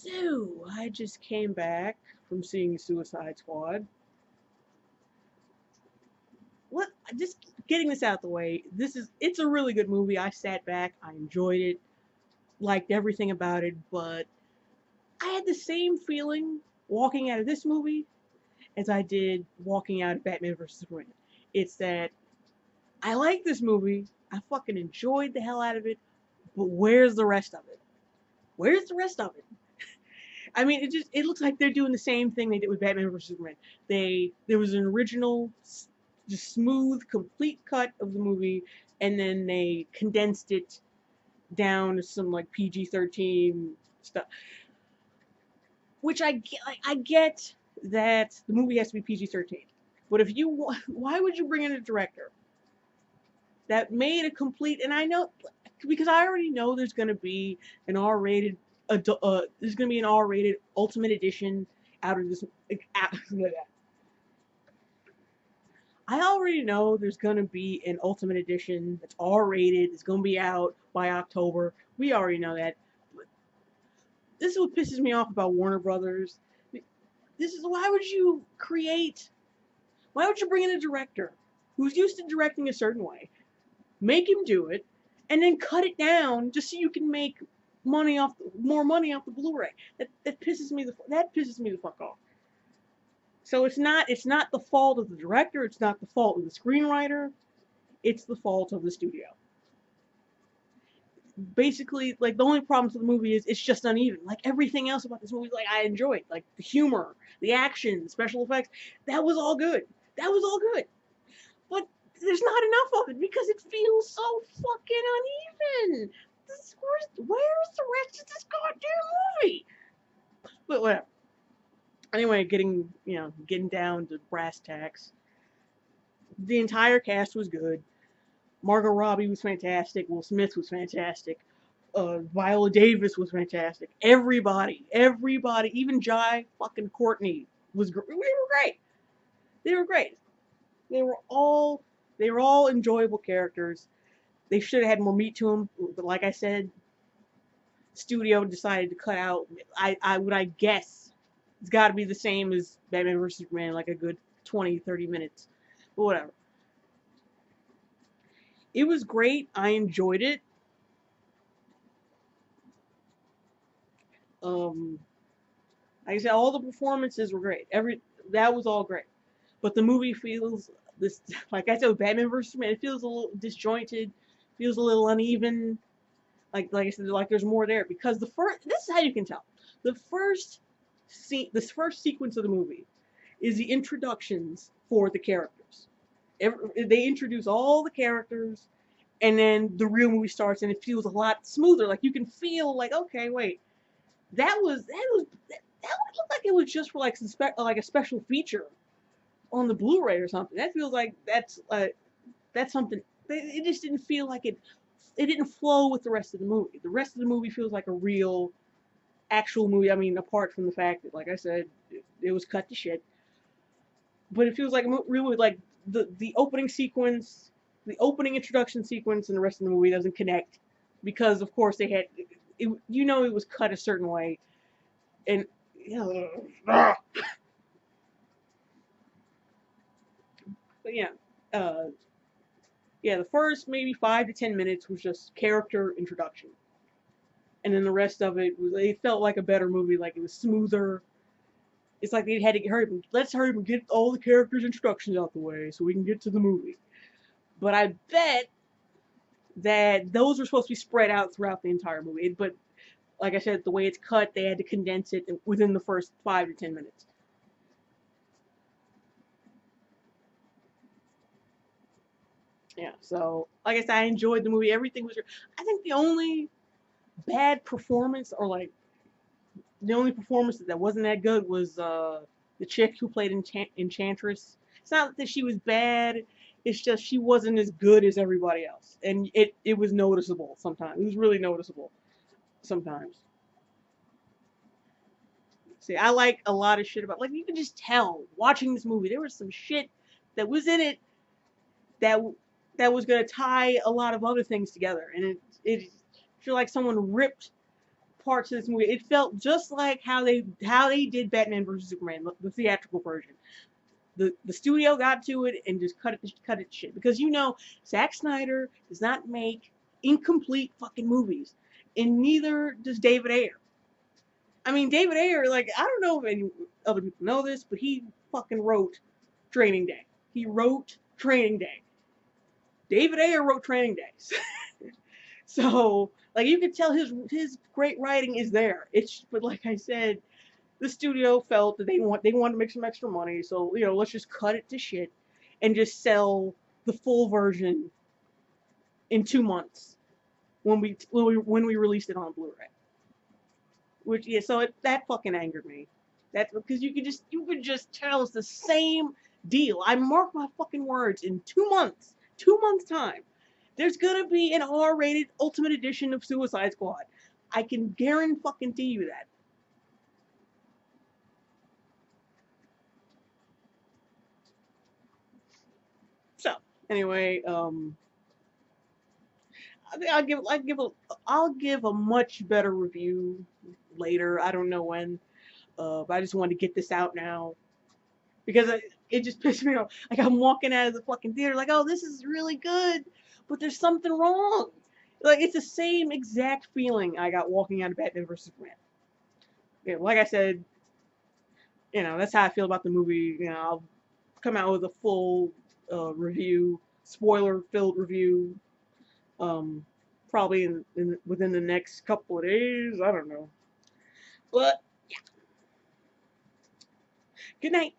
So, I just came back from seeing Suicide Squad. What? Just getting this out the way. It's a really good movie. I sat back, I enjoyed it, liked everything about it, but I had the same feeling walking out of this movie as I did walking out of Batman vs Superman. It's that I like this movie. I fucking enjoyed the hell out of it, but where's the rest of it? Where's the rest of it? I mean, it looks like they're doing the same thing they did with Batman vs Superman. There was an original, just smooth, complete cut of the movie, and then they condensed it down to some like PG-13 stuff. Which I get that the movie has to be PG-13, but if you why would you bring in a director that made a complete? And I know because I already know there's going to be an R-rated there's going to be an R-rated Ultimate Edition out of this. I already know there's going to be an Ultimate Edition that's R-rated. It's going to be out by October. We already know that. But this is what pisses me off about Warner Brothers. This is why would you create? Why would you bring in a director who's used to directing a certain way, make him do it, and then cut it down just so you can make more money off the Blu-ray? That pisses me the fuck off. So it's not the fault of the director, it's not the fault of the screenwriter, it's the fault of the studio. Basically, like the only problem with the movie is it's just uneven. Like everything else about this movie, like I enjoyed, like the humor, the action, the special effects, that was all good. That was all good. But there's not enough of it because it feels so fucking uneven. Where's the rest of this goddamn movie? But whatever. Anyway, getting down to brass tacks. The entire cast was good. Margot Robbie was fantastic. Will Smith was fantastic. Viola Davis was fantastic. Everybody, even Jai fucking Courtney was. They were great. They were great. They were all they were all enjoyable characters. They should have had more meat to them, but like I said, studio decided to cut out. I guess it's got to be the same as Batman vs Superman, like a good 20-30 minutes, but whatever. It was great. I enjoyed it. Um, like I said, all the performances were great. That was all great, but the movie feels this. Like I said, with Batman vs Superman, it feels a little disjointed, feels a little uneven. Like I said, like there's more there because the first. This is how you can tell. The first this first sequence of the movie is the introductions for the characters. They introduce all the characters, and then the real movie starts, and it feels a lot smoother. Like you can feel like, okay, wait, that would look like it was just for like like a special feature on the Blu-ray or something. That feels like that's something. It just didn't feel like it. It didn't flow with the rest of the movie. The rest of the movie feels like a real, actual movie. I mean, apart from the fact that, like I said, it was cut to shit. But it feels like really like the opening sequence, the opening introduction sequence, and the rest of the movie doesn't connect because, of course, they had. It was cut a certain way, and but yeah, uh, yeah, the first maybe 5 to 10 minutes was just character introduction, and then the rest of it was it felt like a better movie, like it was smoother. It's like they had to let's hurry up and get all the characters' introductions out the way so we can get to the movie. But I bet that those were supposed to be spread out throughout the entire movie. But like I said, the way it's cut, they had to condense it within the first 5 to 10 minutes. Yeah, so like I said, I enjoyed the movie. Everything was. I think the only bad performance, or like the only performance that wasn't that good, was the chick who played Enchantress. It's not that she was bad. It's just she wasn't as good as everybody else, and it was noticeable sometimes. It was really noticeable sometimes. See, I like a lot of shit about, like, you can just tell watching this movie there was some shit that was in it that that was gonna tie a lot of other things together, and it feel like someone ripped parts of this movie. It felt just like how they did Batman versus Superman, the theatrical version. The studio got to it and just cut it to shit, because Zack Snyder does not make incomplete fucking movies, and neither does David Ayer. I mean, David Ayer, like, I don't know if any other people know this, but he fucking wrote Training Day. He wrote Training Day. David Ayer wrote Training Days. So, like, you can tell his great writing is there. But like I said, the studio felt that they wanted to make some extra money, so let's just cut it to shit and just sell the full version in 2 months when we released it on Blu-ray. Which, yeah, so that fucking angered me. That's because you could just tell it's the same deal. I mark my fucking words, in 2 months time, there's gonna be an R-rated Ultimate Edition of Suicide Squad. I can guarantee you that. So anyway, I think I'll give a much better review later. I don't know when, but I just wanted to get this out now because it just pissed me off. Like, I'm walking out of the fucking theater, like, oh, this is really good, but there's something wrong. Like, it's the same exact feeling I got walking out of Batman vs Superman. Like I said, that's how I feel about the movie. I'll come out with a full review, spoiler-filled review, um, probably within the next couple of days. I don't know, but yeah. Good night.